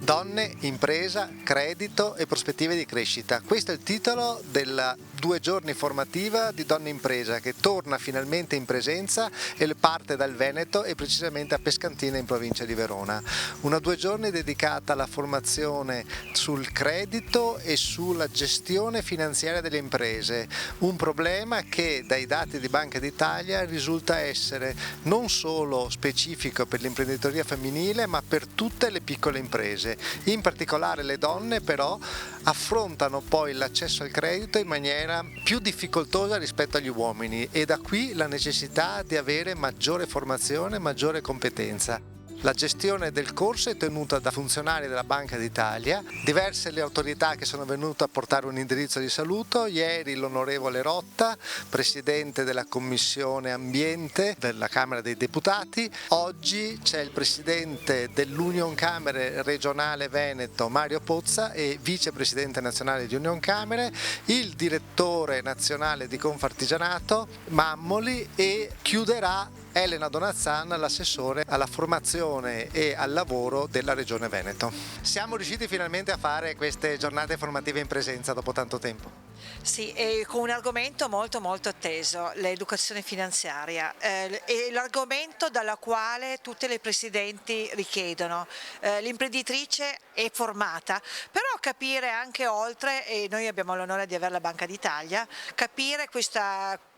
Donne, impresa, credito e prospettive di crescita. Questo è il titolo della 2 giorni formativa di Donne Impresa che torna finalmente in presenza e parte dal Veneto e precisamente a Pescantina in provincia di Verona. Una 2 giorni dedicata alla formazione sul credito e sulla gestione finanziaria delle imprese, un problema che dai dati di Banca d'Italia risulta essere non solo specifico per l'imprenditoria femminile ma per tutte le piccole imprese. In particolare le donne però affrontano poi l'accesso al credito in maniera più difficoltosa rispetto agli uomini e da qui la necessità di avere maggiore formazione, maggiore competenza. La gestione del corso è tenuta da funzionari della Banca d'Italia, diverse le autorità che sono venute a portare un indirizzo di saluto, ieri l'onorevole Rotta, presidente della Commissione Ambiente della Camera dei Deputati, oggi c'è il presidente dell'Union Camere regionale Veneto Mario Pozza e vicepresidente nazionale di Union Camere, il direttore nazionale di Confartigianato Mammoli e chiuderà Elena Donazzan, l'assessore alla formazione e al lavoro della Regione Veneto. Siamo riusciti finalmente a fare queste giornate formative in presenza dopo tanto tempo. Sì, e con un argomento molto atteso, l'educazione finanziaria, è l'argomento dalla quale tutte le presidenti richiedono. L'imprenditrice è formata, però capire anche oltre, e noi abbiamo l'onore di avere la Banca d'Italia, capire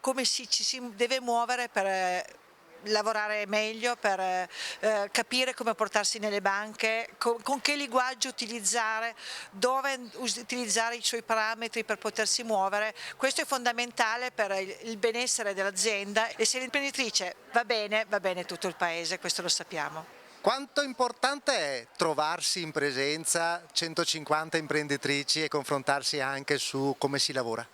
come ci si deve muovere per lavorare meglio, per capire come portarsi nelle banche, con che linguaggio utilizzare, dove utilizzare i suoi parametri per potersi muovere. Questo è fondamentale per il benessere dell'azienda e se l'imprenditrice va bene tutto il paese, questo lo sappiamo. Quanto importante è trovarsi in presenza 150 imprenditrici e confrontarsi anche su come si lavora?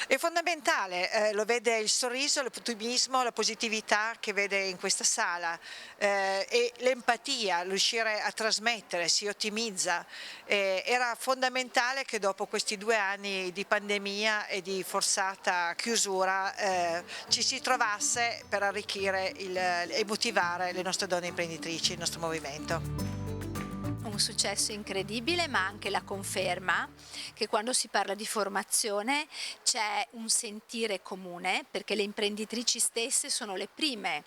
È fondamentale, lo vede il sorriso, l'ottimismo, la positività che vede in questa sala e l'empatia, riuscire a trasmettere, si ottimizza. Era fondamentale che dopo questi 2 anni di pandemia e di forzata chiusura ci si trovasse per arricchire e motivare le nostre donne imprenditrici, il nostro movimento. Un successo incredibile, ma anche la conferma che quando si parla di formazione c'è un sentire comune, perché le imprenditrici stesse sono le prime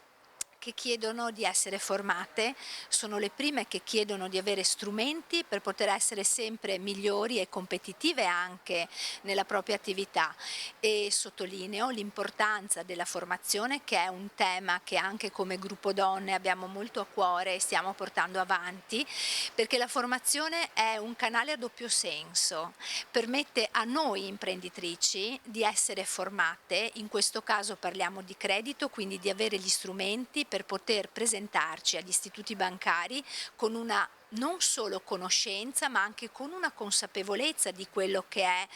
che chiedono di essere formate, sono le prime che chiedono di avere strumenti per poter essere sempre migliori e competitive anche nella propria attività e sottolineo l'importanza della formazione che è un tema che anche come gruppo donne abbiamo molto a cuore e stiamo portando avanti perché la formazione è un canale a doppio senso, permette a noi imprenditrici di essere formate, in questo caso parliamo di credito, quindi di avere gli strumenti per poter presentarci agli istituti bancari con una non solo conoscenza ma anche con una consapevolezza di quello che è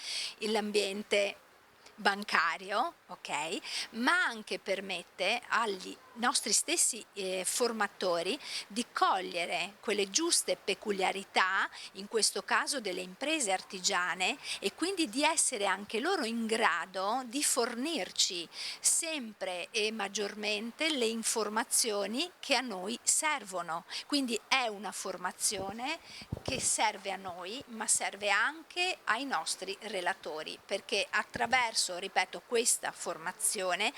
l'ambiente bancario, ok? Ma anche permette agli nostri stessi formatori di cogliere quelle giuste peculiarità, in questo caso delle imprese artigiane, e quindi di essere anche loro in grado di fornirci sempre e maggiormente le informazioni che a noi servono. Quindi è una formazione che serve a noi, ma serve anche ai nostri relatori, perché attraverso, ripeto, questa formazione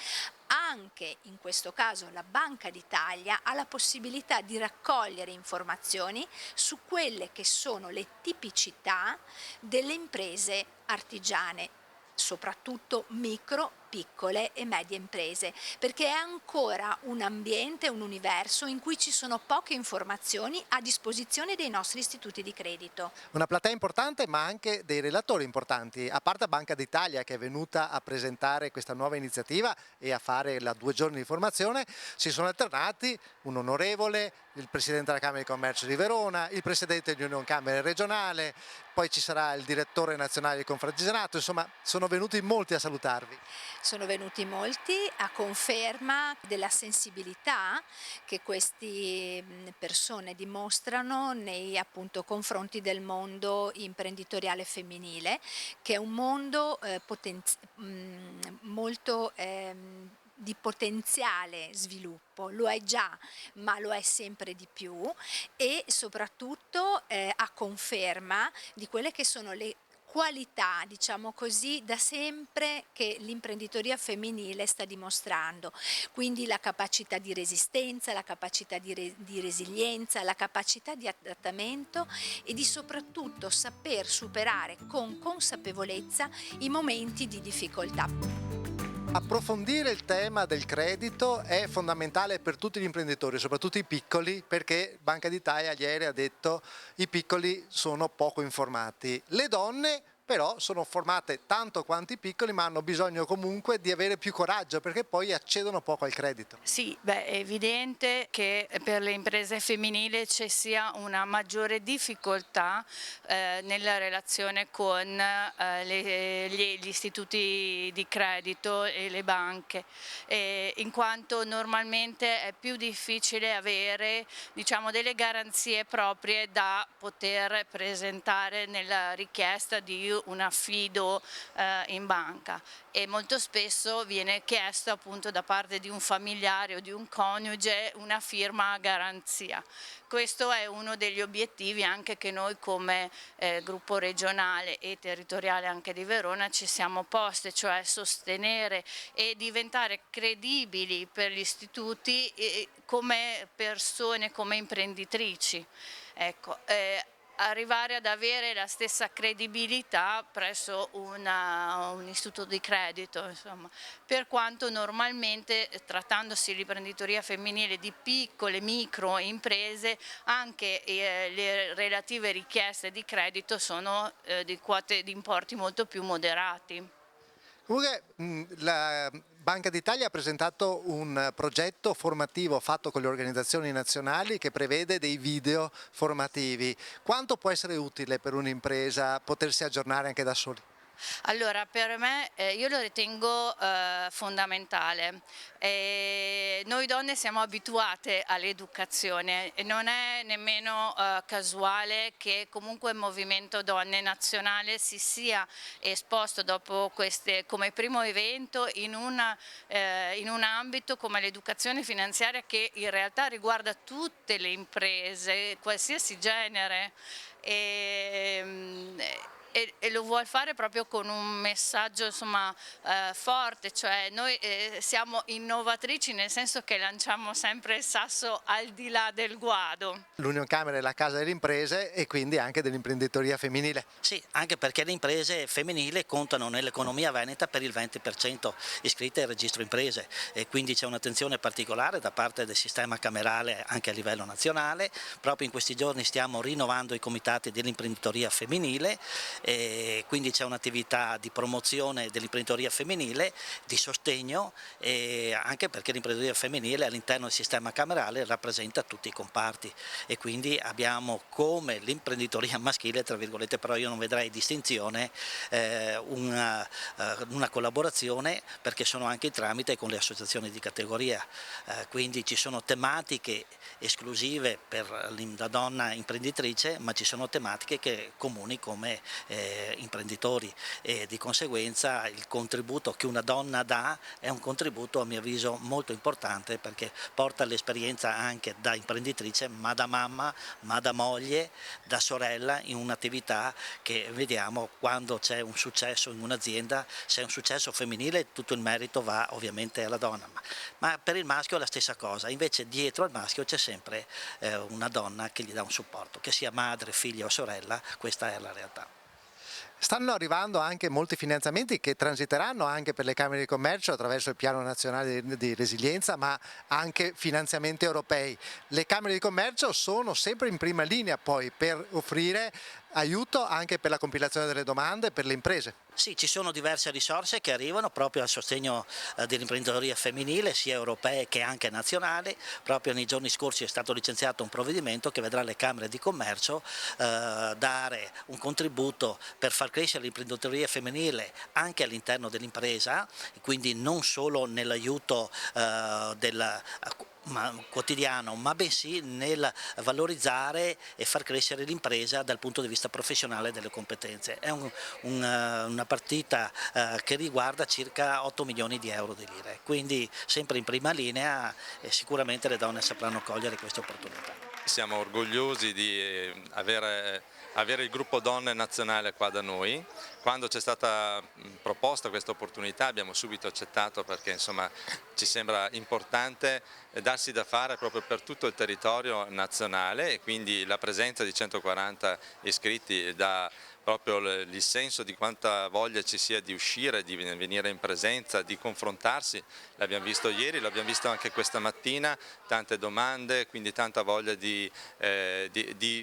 anche in questo caso la Banca d'Italia ha la possibilità di raccogliere informazioni su quelle che sono le tipicità delle imprese artigiane, soprattutto micro, piccole e medie imprese, perché è ancora un ambiente, un universo in cui ci sono poche informazioni a disposizione dei nostri istituti di credito. Una platea importante ma anche dei relatori importanti, a parte Banca d'Italia che è venuta a presentare questa nuova iniziativa e a fare la 2 giorni di formazione, si sono alternati un onorevole, il presidente della Camera di Commercio di Verona, il presidente di Union Camere regionale, poi ci sarà il direttore nazionale di Confartigianato, insomma sono venuti molti a salutarvi. Sono venuti molti a conferma della sensibilità che queste persone dimostrano nei appunto confronti del mondo imprenditoriale femminile, che è un mondo molto di potenziale sviluppo, lo è già, ma lo è sempre di più, e soprattutto a conferma di quelle che sono le qualità, diciamo così, da sempre che l'imprenditoria femminile sta dimostrando, quindi la capacità di resistenza, la capacità di resilienza, la capacità di adattamento e di soprattutto saper superare con consapevolezza i momenti di difficoltà. Approfondire il tema del credito è fondamentale per tutti gli imprenditori, soprattutto i piccoli, perché Banca d'Italia ieri ha detto che i piccoli sono poco informati. Le donne però sono formate tanto quanto i piccoli, ma hanno bisogno comunque di avere più coraggio, perché poi accedono poco al credito. Sì, è evidente che per le imprese femminili ci sia una maggiore difficoltà nella relazione con gli istituti di credito e le banche, in quanto normalmente è più difficile avere, diciamo, delle garanzie proprie da poter presentare nella richiesta di un affido in banca, e molto spesso viene chiesto appunto da parte di un familiare o di un coniuge una firma a garanzia. Questo è uno degli obiettivi anche che noi come gruppo regionale e territoriale anche di Verona ci siamo posti, cioè sostenere e diventare credibili per gli istituti come persone, come imprenditrici. Ecco, arrivare ad avere la stessa credibilità presso un istituto di credito, insomma, per quanto normalmente, trattandosi di imprenditoria femminile di piccole micro imprese, anche le relative richieste di credito sono di quote di importi molto più moderati. Comunque la Banca d'Italia ha presentato un progetto formativo fatto con le organizzazioni nazionali che prevede dei video formativi. Quanto può essere utile per un'impresa potersi aggiornare anche da soli? Allora, per me io lo ritengo fondamentale. Noi donne siamo abituate all'educazione e non è nemmeno casuale che comunque il Movimento Donne Nazionale si sia esposto dopo come primo evento in un ambito come l'educazione finanziaria, che in realtà riguarda tutte le imprese, qualsiasi genere. E lo vuol fare proprio con un messaggio, insomma, forte, cioè noi siamo innovatrici nel senso che lanciamo sempre il sasso al di là del guado. L'Unioncamere è la casa delle imprese e quindi anche dell'imprenditoria femminile. Sì, anche perché le imprese femminili contano nell'economia veneta per il 20% iscritte al registro imprese, e quindi c'è un'attenzione particolare da parte del sistema camerale anche a livello nazionale. Proprio in questi giorni stiamo rinnovando i comitati dell'imprenditoria femminile, e quindi c'è un'attività di promozione dell'imprenditoria femminile, di sostegno, e anche perché l'imprenditoria femminile all'interno del sistema camerale rappresenta tutti i comparti, e quindi abbiamo come l'imprenditoria maschile, tra virgolette, però io non vedrei distinzione, una collaborazione, perché sono anche in tramite con le associazioni di categoria, quindi ci sono tematiche esclusive per la donna imprenditrice, ma ci sono tematiche che comuni come imprenditori, e di conseguenza il contributo che una donna dà è un contributo a mio avviso molto importante, perché porta l'esperienza anche da imprenditrice, ma da mamma, ma da moglie, da sorella, in un'attività che vediamo quando c'è un successo in un'azienda, se è un successo femminile tutto il merito va ovviamente alla donna, ma per il maschio è la stessa cosa, invece dietro al maschio c'è sempre una donna che gli dà un supporto, che sia madre, figlia o sorella, questa è la realtà. Stanno arrivando anche molti finanziamenti che transiteranno anche per le Camere di Commercio attraverso il Piano Nazionale di Resilienza, ma anche finanziamenti europei. Le Camere di Commercio sono sempre in prima linea poi per offrire aiuto anche per la compilazione delle domande per le imprese. Sì, ci sono diverse risorse che arrivano proprio al sostegno dell'imprenditoria femminile, sia europee che anche nazionali. Proprio nei giorni scorsi è stato licenziato un provvedimento che vedrà le Camere di Commercio dare un contributo per far crescere l'imprenditoria femminile anche all'interno dell'impresa, quindi non solo nell'aiuto quotidiano, ma bensì nel valorizzare e far crescere l'impresa dal punto di vista professionale delle competenze. È una partita che riguarda circa 8 milioni di euro di lire, quindi sempre in prima linea e sicuramente le donne sapranno cogliere queste opportunità. Siamo orgogliosi di avere il gruppo donne nazionale qua da noi. Quando ci è stata proposta questa opportunità abbiamo subito accettato, perché insomma ci sembra importante darsi da fare proprio per tutto il territorio nazionale, e quindi la presenza di 140 iscritti dà proprio il senso di quanta voglia ci sia di uscire, di venire in presenza, di confrontarsi. L'abbiamo visto ieri, l'abbiamo visto anche questa mattina, tante domande, quindi tanta voglia di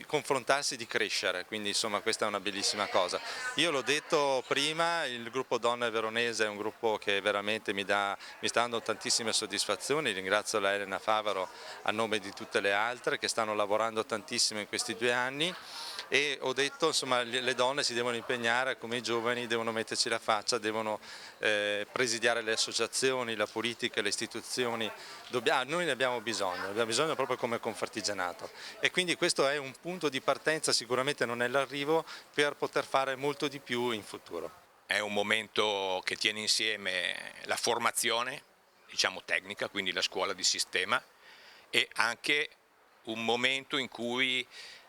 confrontarsi, di crescere, quindi insomma questa è una bellissima cosa. Io l'ho detto prima, il gruppo Donne Veronese è un gruppo che veramente mi sta dando tantissime soddisfazioni. Ringrazio la Elena Favaro a nome di tutte le altre che stanno lavorando tantissimo in questi 2 anni, e ho detto insomma le donne si devono impegnare come i giovani, devono metterci la faccia, devono presidiare le associazioni, la politica, le istituzioni. Noi ne abbiamo bisogno proprio come Confartigianato, e quindi questo è un punto di partenza, sicuramente non è l'arrivo, per poter fare molto di più in futuro. È un momento che tiene insieme la formazione, diciamo tecnica, quindi la scuola di sistema, e anche un momento in cui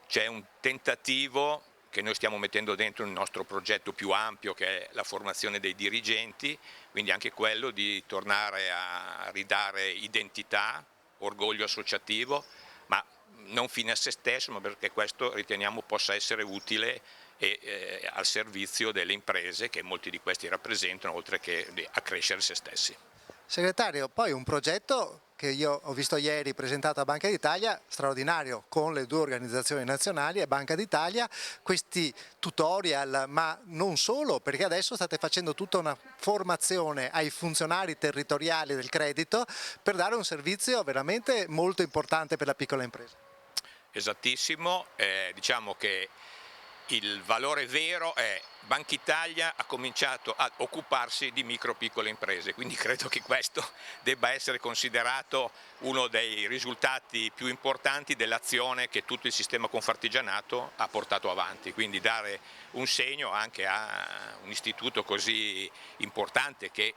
c'è un tentativo che noi stiamo mettendo dentro il nostro progetto più ampio, che è la formazione dei dirigenti, quindi anche quello di tornare a ridare identità, orgoglio associativo, ma non fine a se stesso, ma perché questo riteniamo possa essere utile e al servizio delle imprese che molti di questi rappresentano, oltre che a crescere se stessi. Segretario, poi un progetto che io ho visto ieri presentato a Banca d'Italia, straordinario, con le 2 organizzazioni nazionali e Banca d'Italia, questi tutorial, ma non solo, perché adesso state facendo tutta una formazione ai funzionari territoriali del credito per dare un servizio veramente molto importante per la piccola impresa. Esattissimo, diciamo che il valore vero è Banca Italia ha cominciato ad occuparsi di micro-piccole imprese, quindi credo che questo debba essere considerato uno dei risultati più importanti dell'azione che tutto il sistema Confartigianato ha portato avanti, quindi dare un segno anche a un istituto così importante che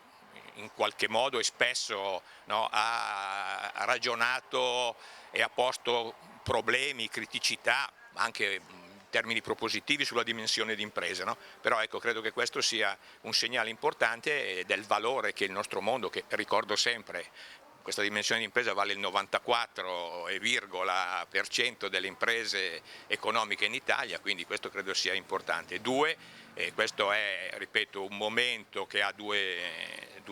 in qualche modo e spesso ha ragionato e ha posto problemi, criticità, anche termini propositivi sulla dimensione di impresa, no? Però ecco, credo che questo sia un segnale importante del valore che il nostro mondo, che ricordo sempre, questa dimensione di impresa vale il 94,% delle imprese economiche in Italia, quindi questo credo sia importante. 2, questo è, ripeto, un momento che ha due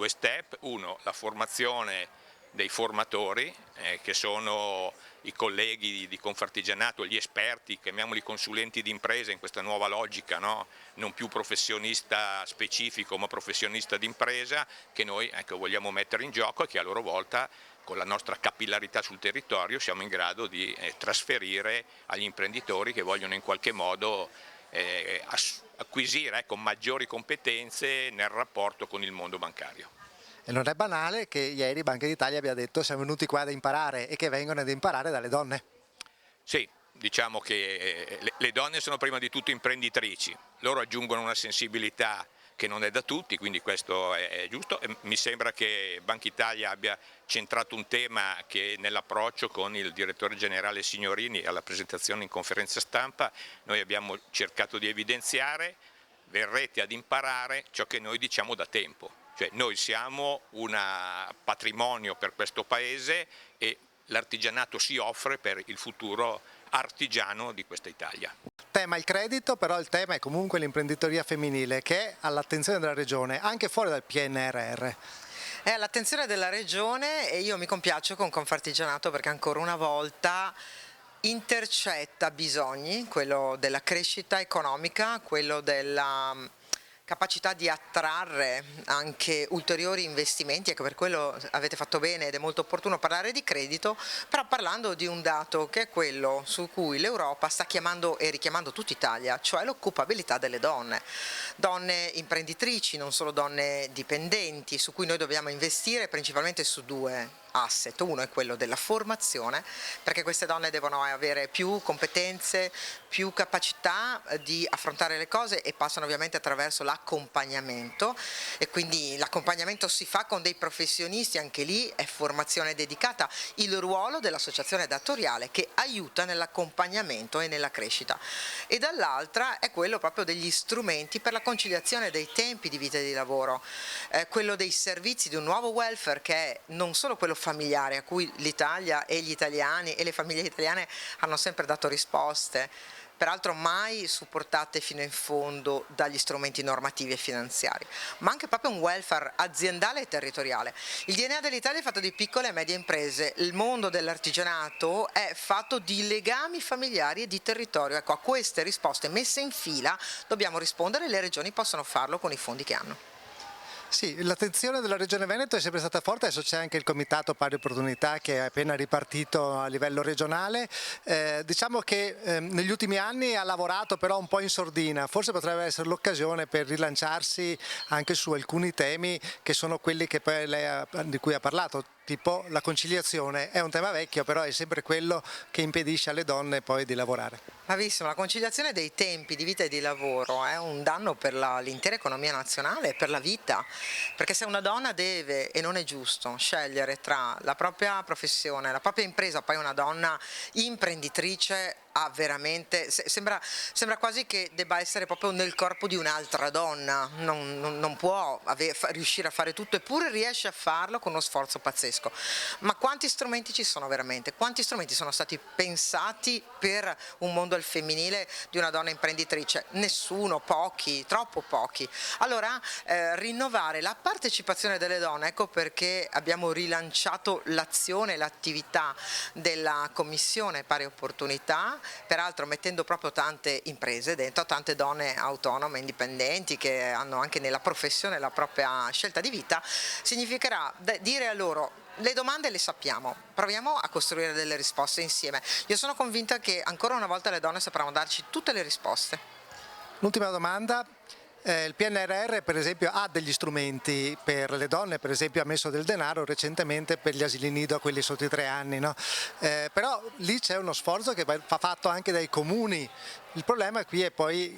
step. 1, la formazione dei formatori, che sono i colleghi di Confartigianato, gli esperti, chiamiamoli consulenti di impresa in questa nuova logica, no? Non più professionista specifico ma professionista di impresa, che noi vogliamo mettere in gioco e che a loro volta con la nostra capillarità sul territorio siamo in grado di trasferire agli imprenditori che vogliono in qualche modo acquisire maggiori competenze nel rapporto con il mondo bancario. E non è banale che ieri Banca d'Italia abbia detto siamo venuti qua ad imparare, e che vengono ad imparare dalle donne. Sì, diciamo che le donne sono prima di tutto imprenditrici, loro aggiungono una sensibilità che non è da tutti, quindi questo è giusto. E mi sembra che Banca Italia abbia centrato un tema che nell'approccio con il direttore generale Signorini alla presentazione in conferenza stampa noi abbiamo cercato di evidenziare: verrete ad imparare ciò che noi diciamo da tempo. Cioè noi siamo un patrimonio per questo paese e l'artigianato si offre per il futuro artigiano di questa Italia. Tema il credito, però il tema è comunque l'imprenditoria femminile, che è all'attenzione della Regione, anche fuori dal PNRR. È all'attenzione della Regione e io mi compiaccio con Confartigianato perché ancora una volta intercetta bisogni, quello della crescita economica, quello della capacità di attrarre anche ulteriori investimenti, ecco, per quello avete fatto bene ed è molto opportuno parlare di credito, però parlando di un dato che è quello su cui l'Europa sta chiamando e richiamando tutta Italia, cioè l'occupabilità delle donne imprenditrici, non solo donne dipendenti, su cui noi dobbiamo investire principalmente su 2 asset. Uno è quello della formazione, perché queste donne devono avere più competenze, più capacità di affrontare le cose e passano ovviamente attraverso l'accompagnamento, e quindi l'accompagnamento si fa con dei professionisti, anche lì è formazione dedicata, il ruolo dell'associazione datoriale che aiuta nell'accompagnamento e nella crescita, e dall'altra è quello proprio degli strumenti per la conciliazione dei tempi di vita e di lavoro, quello dei servizi di un nuovo welfare che è non solo quello familiare a cui l'Italia e gli italiani e le famiglie italiane hanno sempre dato risposte, peraltro mai supportate fino in fondo dagli strumenti normativi e finanziari, ma anche proprio un welfare aziendale e territoriale. Il DNA dell'Italia è fatto di piccole e medie imprese, il mondo dell'artigianato è fatto di legami familiari e di territorio. Ecco, a queste risposte messe in fila dobbiamo rispondere e le regioni possono farlo con i fondi che hanno. Sì, l'attenzione della Regione Veneto è sempre stata forte, adesso c'è anche il Comitato Pari Opportunità che è appena ripartito a livello regionale, diciamo che negli ultimi anni ha lavorato però un po' in sordina, forse potrebbe essere l'occasione per rilanciarsi anche su alcuni temi che sono quelli che poi di cui ha parlato, tipo la conciliazione. È un tema vecchio, però è sempre quello che impedisce alle donne poi di lavorare. Bravissimo, la conciliazione dei tempi di vita e di lavoro è un danno per l'intera economia nazionale, per la vita, perché se una donna deve, e non è giusto, scegliere tra la propria professione, la propria impresa, poi una donna imprenditrice, veramente sembra quasi che debba essere proprio nel corpo di un'altra donna, non può riuscire a fare tutto, eppure riesce a farlo con uno sforzo pazzesco. Ma quanti strumenti ci sono veramente? Quanti strumenti sono stati pensati per un mondo al femminile di una donna imprenditrice? Nessuno, pochi, troppo pochi. Allora rinnovare la partecipazione delle donne, ecco perché abbiamo rilanciato l'azione, l'attività della Commissione Pari Opportunità, peraltro mettendo proprio tante imprese dentro, tante donne autonome, indipendenti che hanno anche nella professione la propria scelta di vita. Significherà dire a loro: le domande le sappiamo, proviamo a costruire delle risposte insieme. Io sono convinta che ancora una volta le donne sapranno darci tutte le risposte. L'ultima domanda. Il PNRR per esempio ha degli strumenti per le donne, per esempio ha messo del denaro recentemente per gli asili nido a quelli sotto i 3 anni, no? Però lì c'è uno sforzo che va fatto anche dai comuni. Il problema qui è poi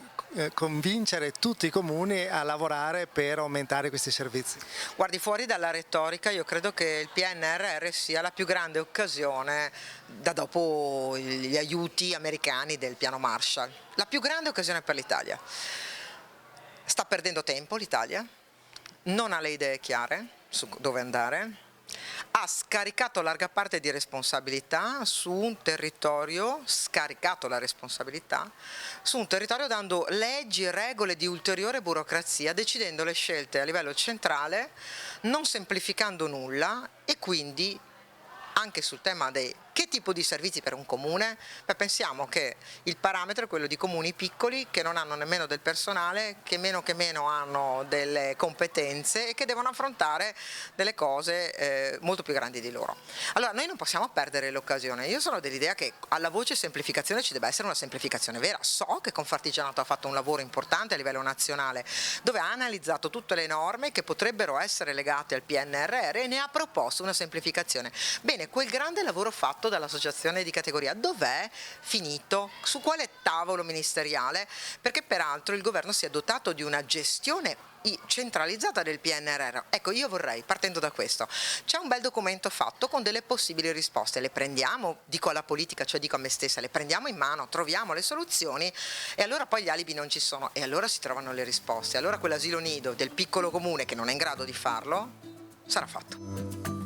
convincere tutti i comuni a lavorare per aumentare questi servizi. Guardi, fuori dalla retorica, io credo che il PNRR sia la più grande occasione da dopo gli aiuti americani del piano Marshall, la più grande occasione per l'Italia. Sta perdendo tempo l'Italia, non ha le idee chiare su dove andare, ha scaricato larga parte di responsabilità su un territorio, dando leggi e regole di ulteriore burocrazia, decidendo le scelte a livello centrale, non semplificando nulla, e quindi anche sul tema dei che tipo di servizi per un comune. Pensiamo che il parametro è quello di comuni piccoli che non hanno nemmeno del personale, che meno hanno delle competenze e che devono affrontare delle cose molto più grandi di loro. Allora noi non possiamo perdere l'occasione. Io sono dell'idea che alla voce semplificazione ci debba essere una semplificazione vera. So che Confartigianato ha fatto un lavoro importante a livello nazionale, dove ha analizzato tutte le norme che potrebbero essere legate al PNRR e ne ha proposto una semplificazione. Bene, quel grande lavoro fatto dall'associazione di categoria dov'è finito? Su quale tavolo ministeriale? Perché peraltro il governo si è dotato di una gestione centralizzata del PNRR. Ecco, io vorrei, partendo da questo, c'è un bel documento fatto con delle possibili risposte, le prendiamo, dico alla politica, cioè dico a me stessa, le prendiamo in mano, troviamo le soluzioni, e allora poi gli alibi non ci sono e allora si trovano le risposte. Allora quell'asilo nido del piccolo comune che non è in grado di farlo sarà fatto.